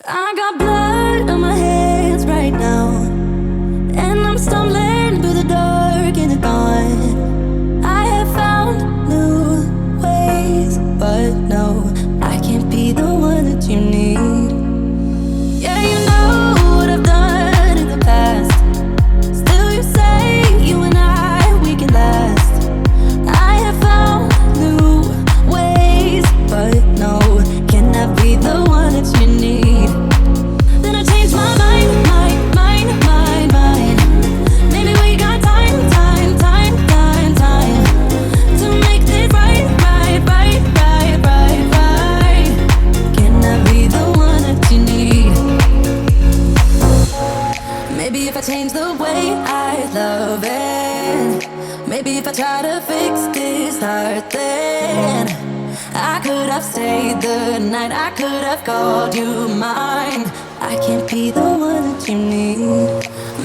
I got blood on my hands right now, and I'm stumbling through the dark in the dawn. I have found new ways, but no, I can't be the one that you need. Yeah, you know what I've done in the past. Still you say you and I, we can last. I have found new ways, but no, can I be the one that you need? Then I changed my mind. Maybe we got time to make this right. Can I be the one that you need? Maybe if I change the way I love it, maybe if I try to fix this heart, then I could have stayed the night, I could have called you mine. I can't be the one that you need.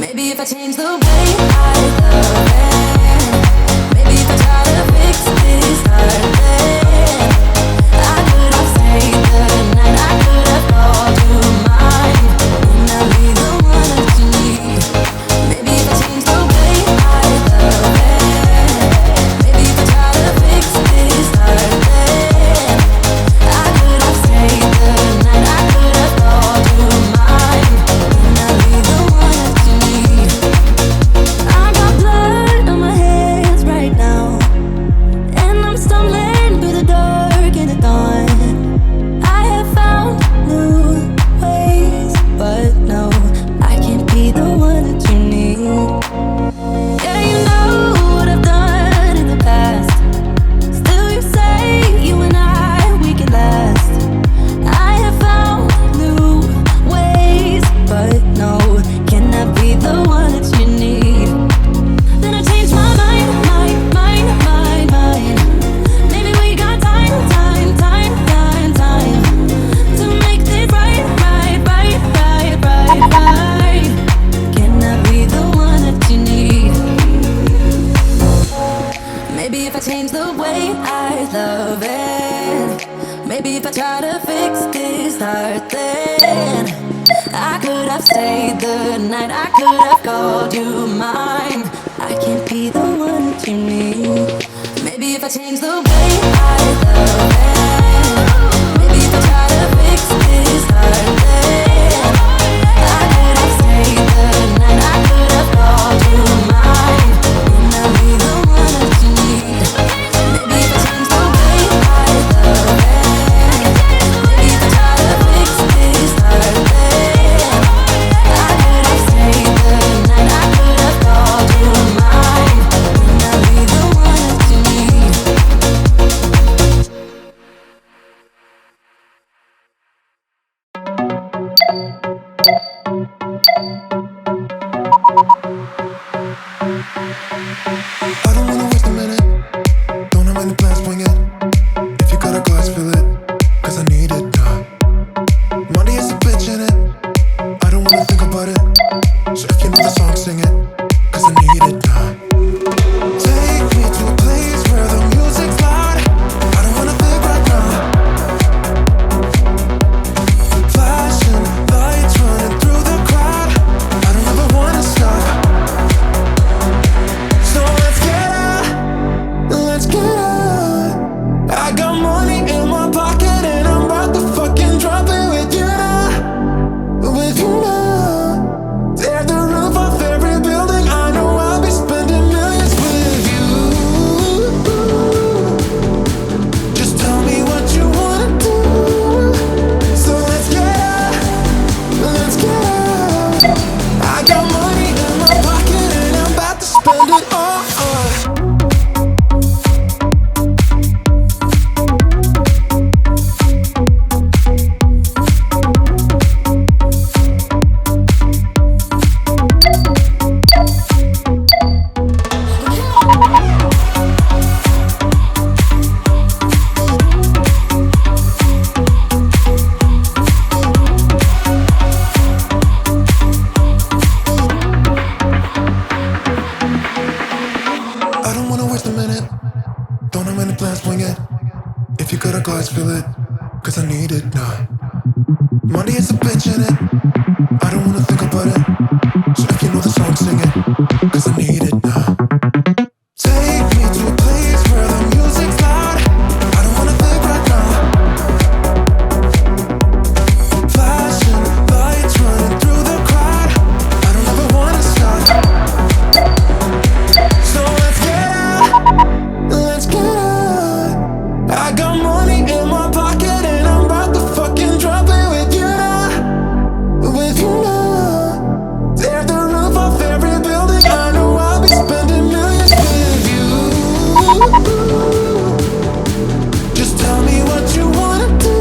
Maybe if I change the way I love it, maybe if I try to fix this heart, then I could have stayed the night, I could have called you mine. And I'll be the one that you need. Maybe if I change the way I love it, maybe if I try to fix this heart, then I could have stayed the night, I could have called you mine. And I'll be the one that you need. I got blood on my hands right now, and I'm stumbling through the dark in the dawn. I have found new ways, but no, I can't be the one that you need. Yeah, you know what I've done in the past. Still you say you and I, we can last. I have found new ways, but no, can I be the one that you need? Then I changed my mind. Maybe we got time to make this right. Can I be the one that you need? Maybe if I change the way I love it, maybe if I try to fix this heart, then I could have stayed the night, I could have called you mine. I can't be the one that you need. Maybe if I change the way I love it, maybe if I try to fix this heart, then I could have stayed the night, I could have called you mine. And I'll be the one that you need. Maybe if I change the way I love it, maybe if I try to fix this heart, then I could have stayed the night, I could have called you mine. And I'll be the one that you need. I don't wanna waste a minute. Don't have any plans, wing it. If you got a glass, fill it, 'cause I need it, Money is a bitch in it. I don't wanna think about it. So if you know the song, sing it, 'cause I need it, Take me to a place where the music's loud. I don't wanna think right now. Flashing lights running through the crowd. I don't ever wanna stop. So let's get out. Let's get out. I got money in my pocket and I'm about to fucking drop it with you now. With you now. Tear the roof off every building. I know I'll be spending millions with you. Just tell me what you wanna do. So let's get out. Let's get out. I got money in my pocket and I'm about to spend it all. I don't wanna waste a minute. Don't have any plans, wing it. If you got a glass, fill it, 'cause I need it now. Money is a bitch. bitch in it. I don't wanna think about it. So if you know the song, sing it, 'cause I need it now. Take me to a place where the music's loud. I don't wanna think right now. Flashing lights running through the crowd. I don't ever wanna stop. So let's get out, let's get out. I got money in my pocket and I'm about to fucking drop it with you now, with you now. Tear the roof off every building. I know I'll be spending millions with you. Just tell me what you wanna do.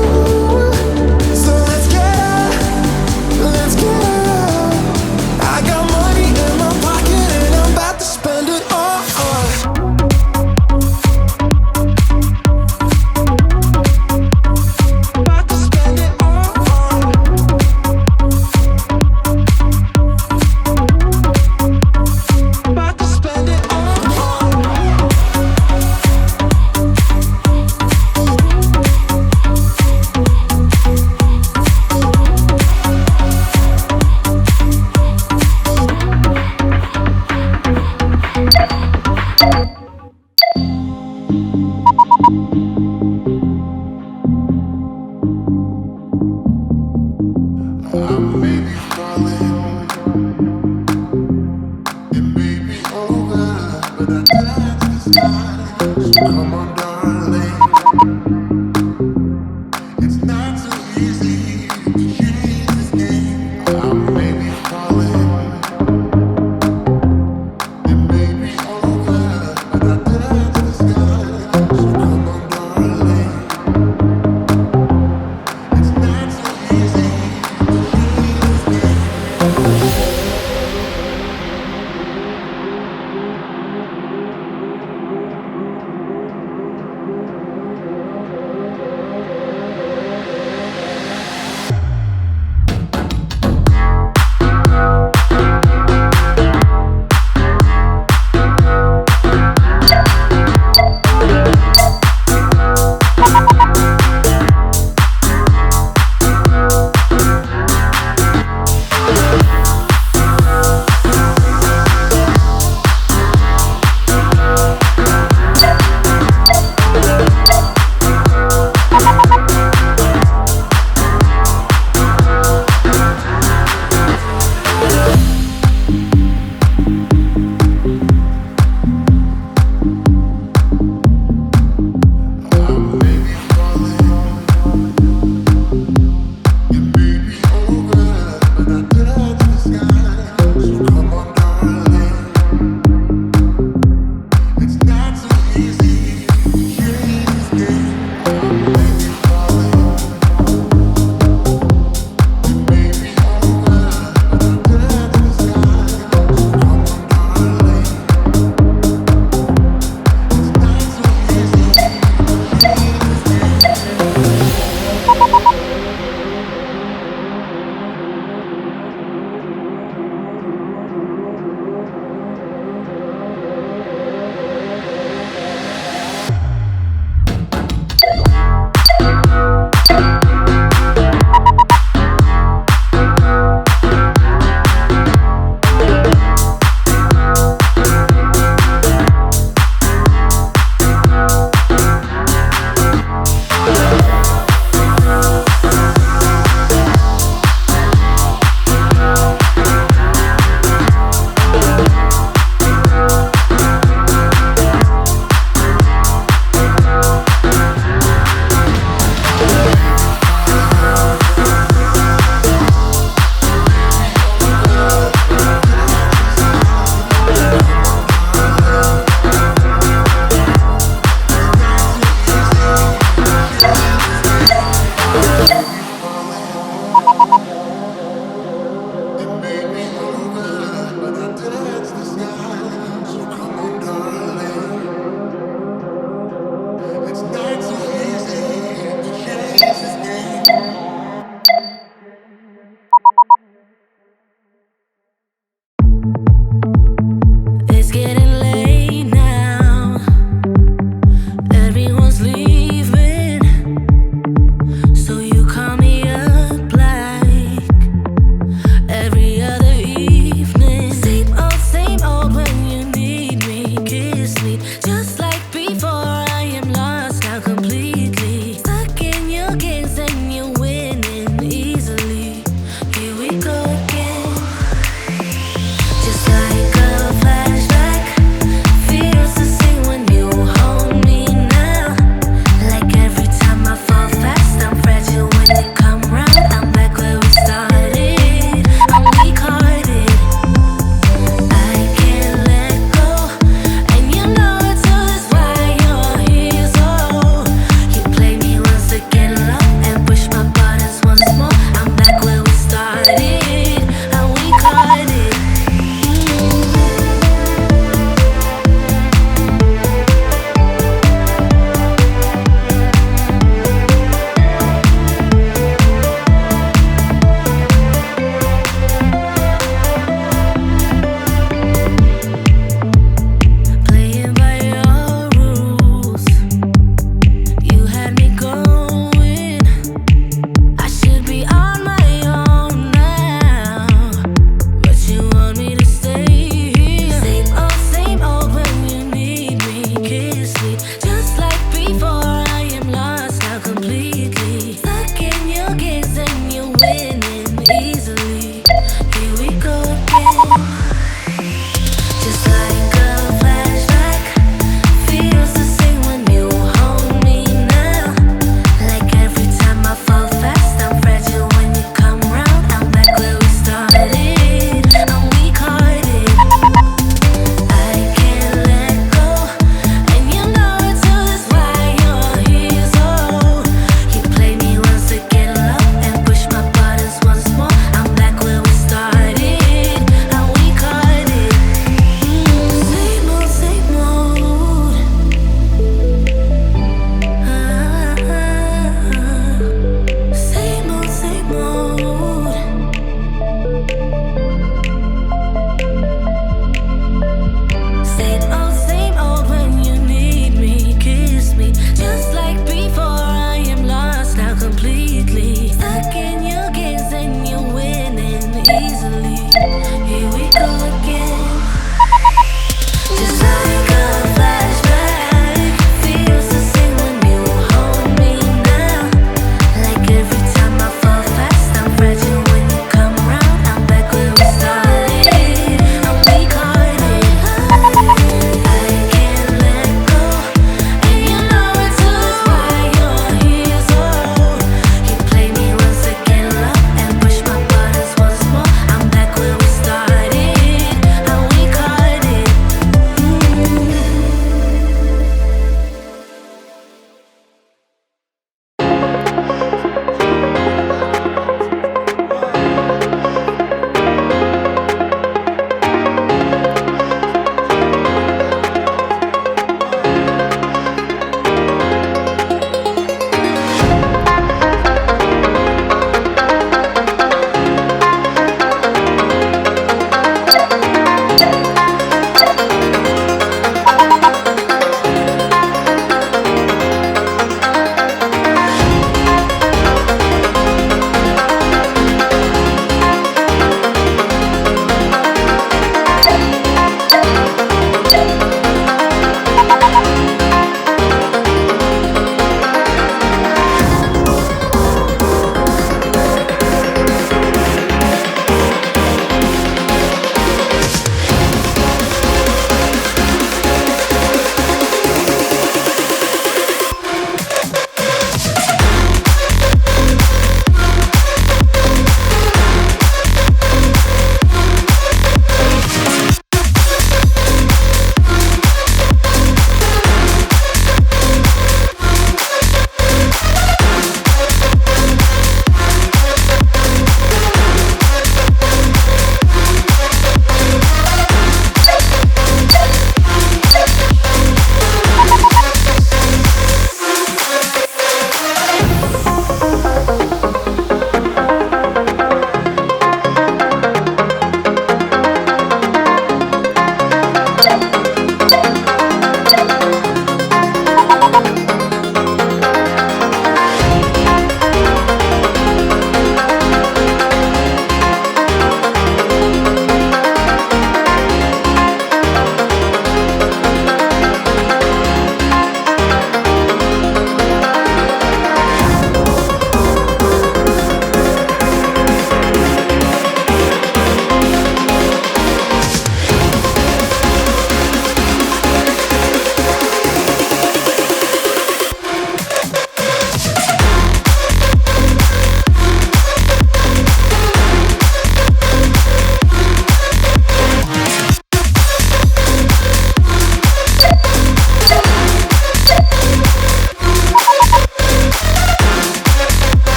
So let's get out, let's get out. I got money in my pocket and I'm about to spend it all. About to spend it all. About to spend it all. I may be falling, it may be over, but I died this time. Come on, darling, it's not so easy to change this game. I may be falling, it may be over, but I died this time. Come on, darling, it's not so easy to change this game. easily. Here we go again. Just like a flashback, feels the same when you hold me now. Like every time I fall fast, I'm fragile when you come round. I'm back where we started, and we caught it. I can't let go, and you know it too, that's why you're here. So you play me once to get love and push my buttons once more. I'm back where we started, and we caught it. Same old, same old. Same old, same old. Same old when you need me, kiss me. Just like before, I am lost now completely. Stuck in your games and you're winning easily. Here we go again. Just like a flashback, feels the same when you hold me now. Like every time I fall fast, I'm fragile when you come round. I'm back where we started, and we caught it. I can't let go, and you know it too, that's why you're here. So you play me once again, love, and push my buttons once more. I'm back where we started, and we caught it.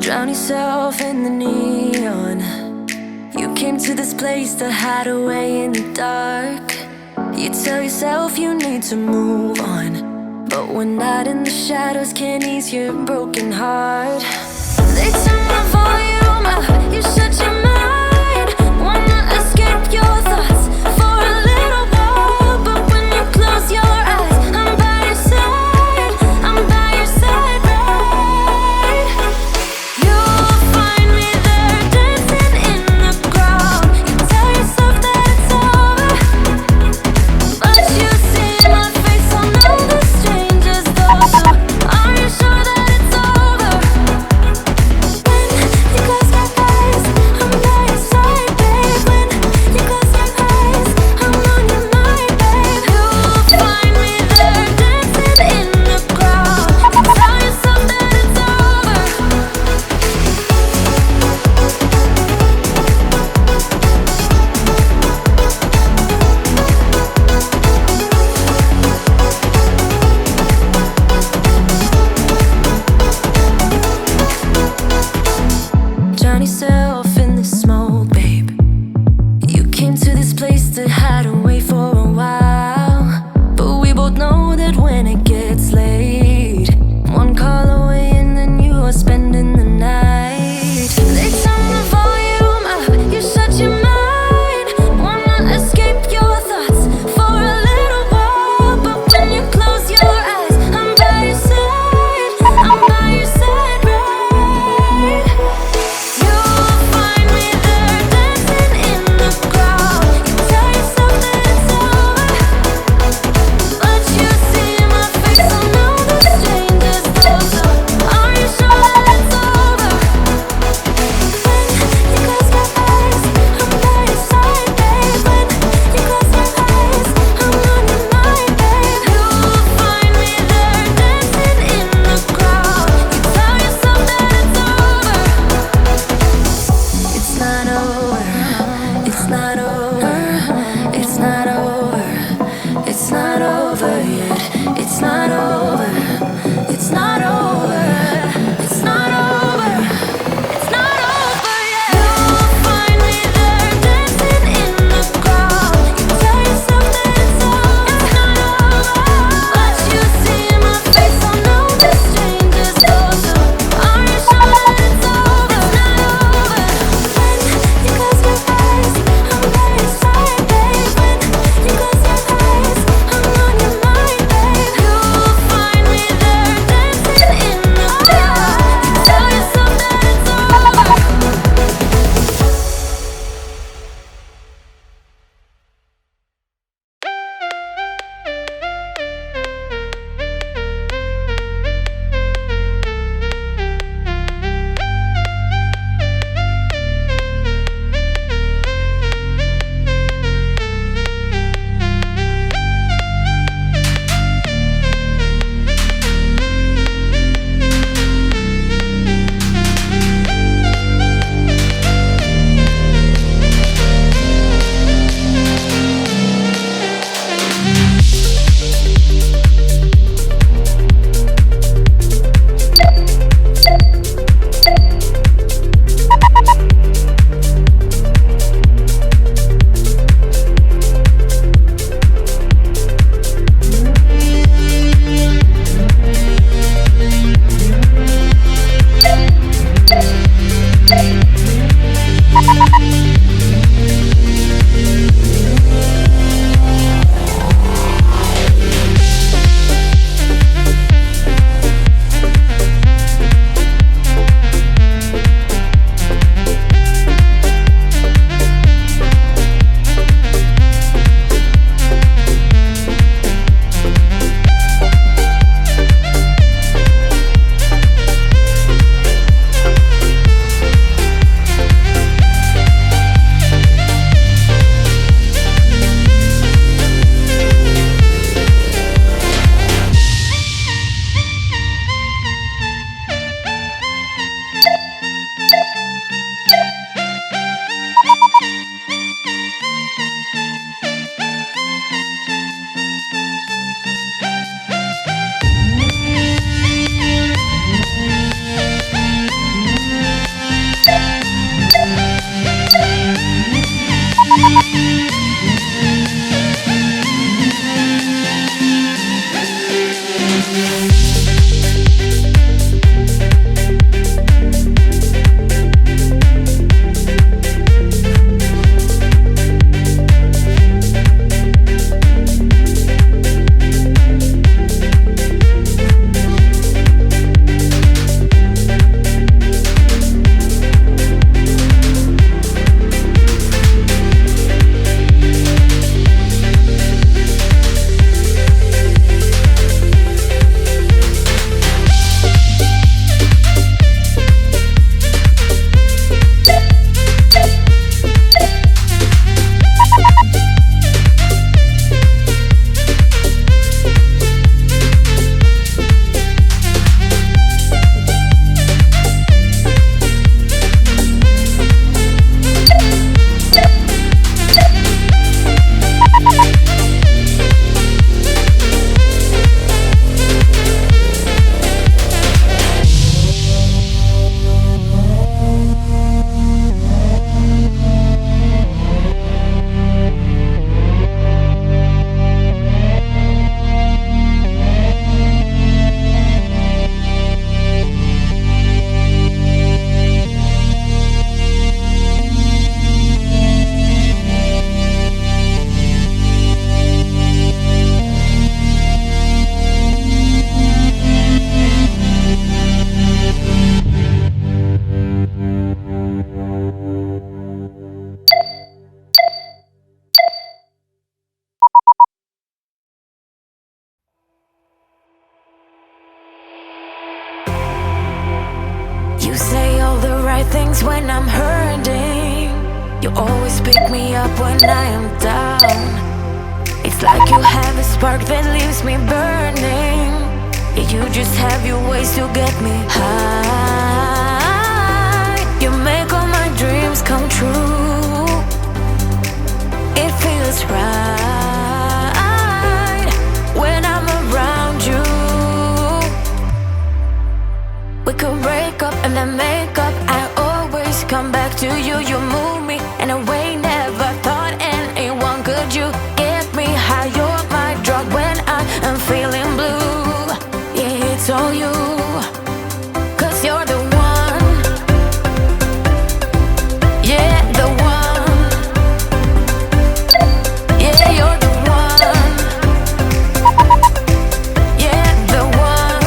Drown yourself in the neon. You came to this place to hide away in the dark. You tell yourself you need to move on, but one night in the shadows can ease your broken heart. They turn the volume up, you shut your mind. Wanna escape your thoughts for a little while, but when you close your eyes, I'm by your side, I'm by your side, right? right things when I'm hurting. You always pick me up when I am down. It's like you have a spark that leaves me burning. Yeah, you just have your ways to get me high. You make all my dreams come true. It feels right when I'm around you. We could break up and then make up. I always come back to you. You move me in a way never thought anyone could. You get me high. You're my drug when I am feeling blue. Yeah, it's all you, 'cause you're the one. Yeah, the one. Yeah, you're the one. Yeah, the one.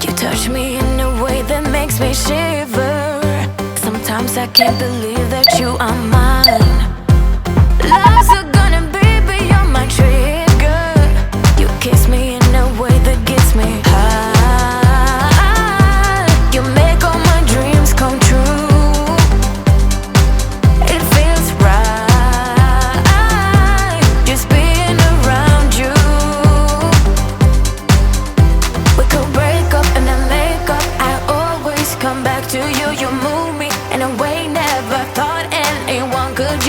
You touch me in a way that makes me shiver. Sometimes I can't believe that you are mine. Love's gonna be beyond my trigger. You kiss me in a way that gets me high. You make all my dreams come true. It feels right just being around you. We could break up and then make up. I always come back to you. You move me in a way never thought anyone could.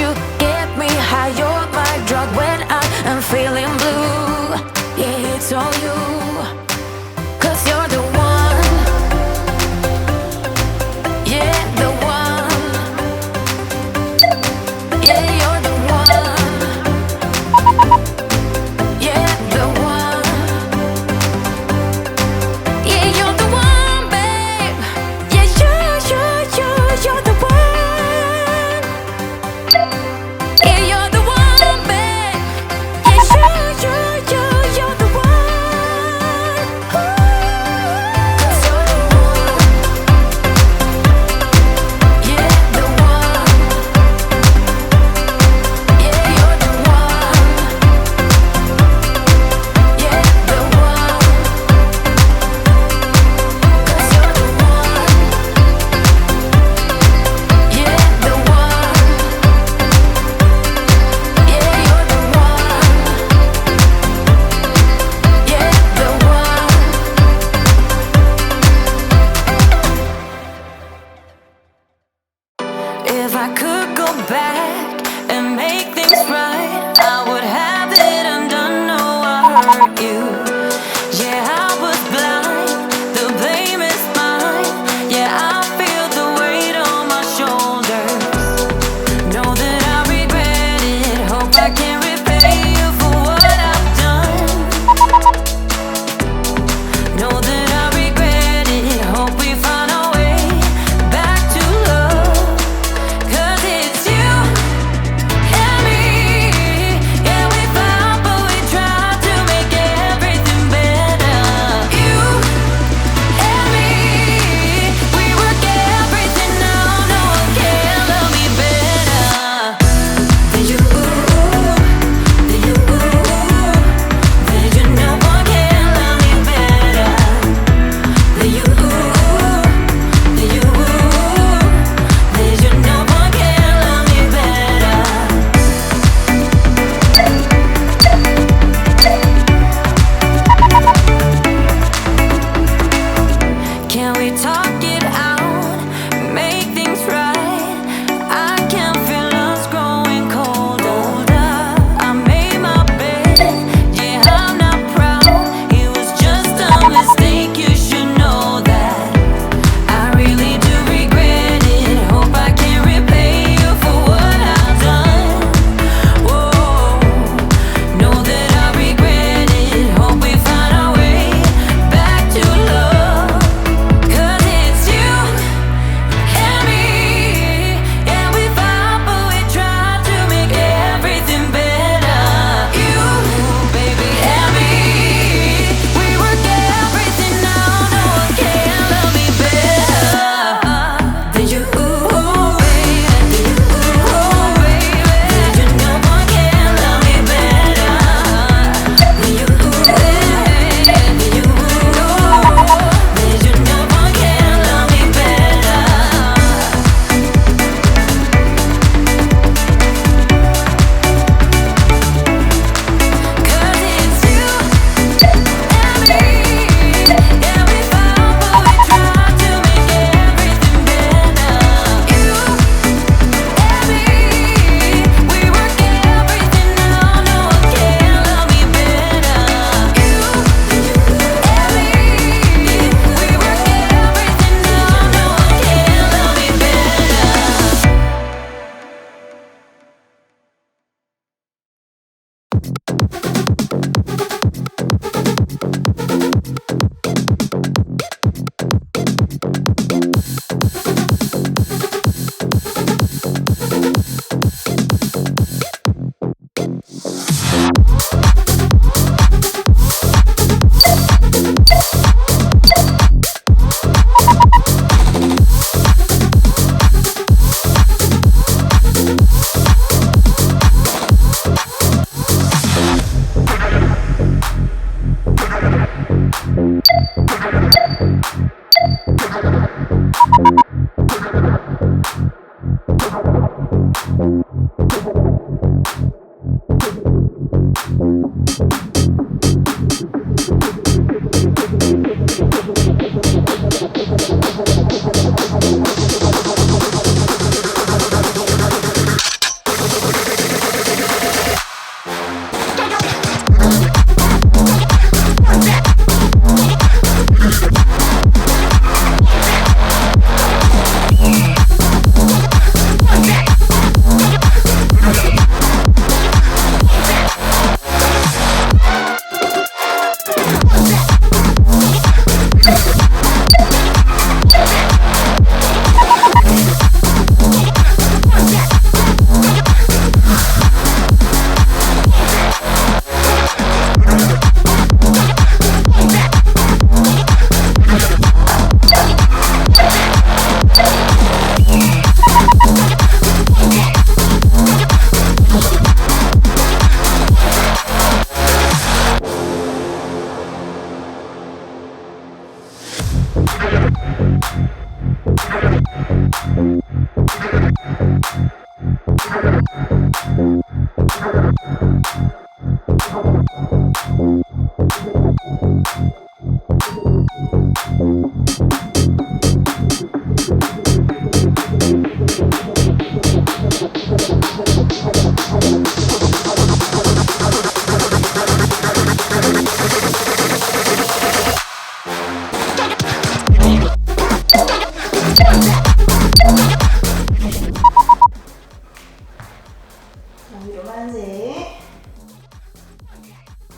위로 만세.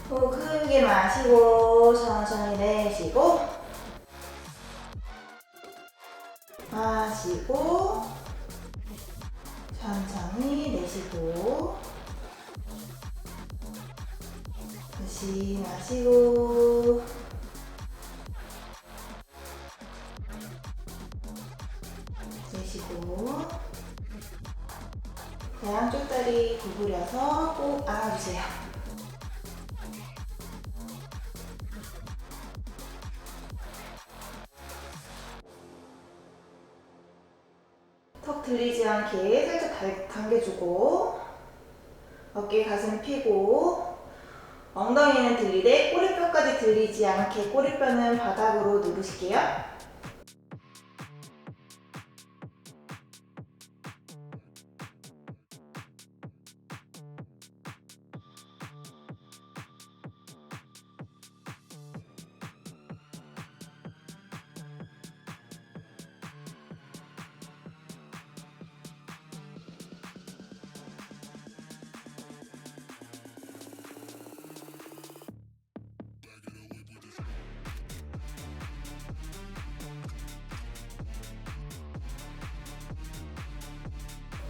호흡 크게 마시고 천천히 내쉬고 마시고 천천히 내쉬고 다시 마시고 내쉬고 양쪽 다리 구부려서 꼭 안아주세요. 턱 들리지 않게 살짝 당겨주고 어깨 가슴 펴고 엉덩이는 들리되 꼬리뼈까지 들리지 않게 꼬리뼈는 바닥으로 누르실게요.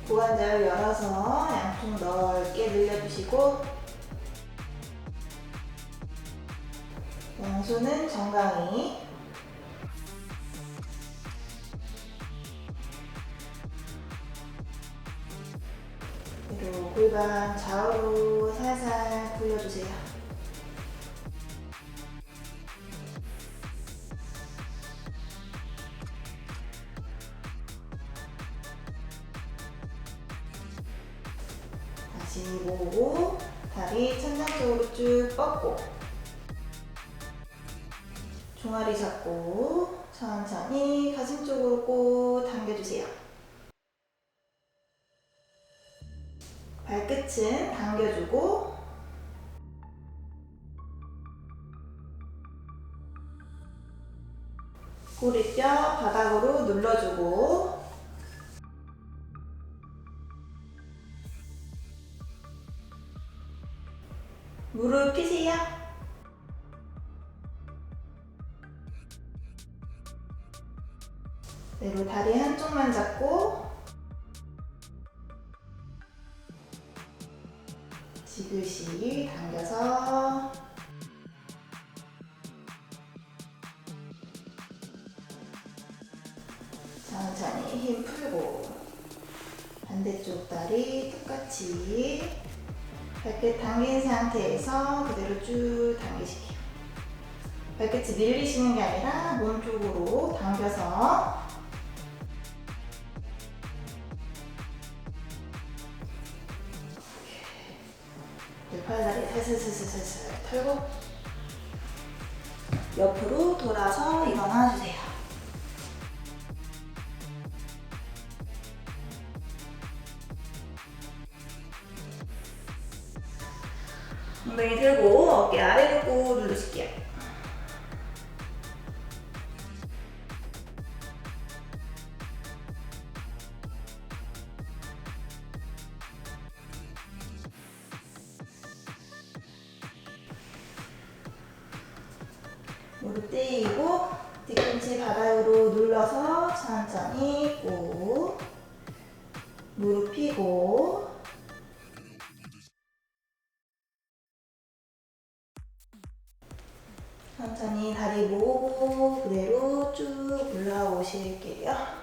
고관절 열어서 양쪽 넓게 늘려주시고 양손은 정강이 그리고 골반 좌우로 살살 굴려주세요. 다시 모으고 다리 천장 쪽으로 쭉 뻗고 종아리 잡고 천천히 가슴 쪽으로 꼭 당겨주세요. 발끝은 당겨주고 꼬리뼈 바닥으로 눌러주고 무릎 펴세요. 그대로 다리 한쪽만 잡고 지그시 당겨서 천천히 힘 풀고 반대쪽 다리 똑같이 발끝 당긴 상태에서 그대로 쭉 당기실게요. 발끝이 밀리시는 게 아니라 몸 쪽으로 당겨서 팔다리 살살살살살 털고 옆으로 돌아서 일어나 주세요. 엉덩이 들고 어깨 아래로 꾹 누르실게요. 무릎 떼이고 뒤꿈치 바닥으로 눌러서 천천히 꾹 무릎 펴고 천천히 다리 모으고 그대로 쭉 올라오실게요.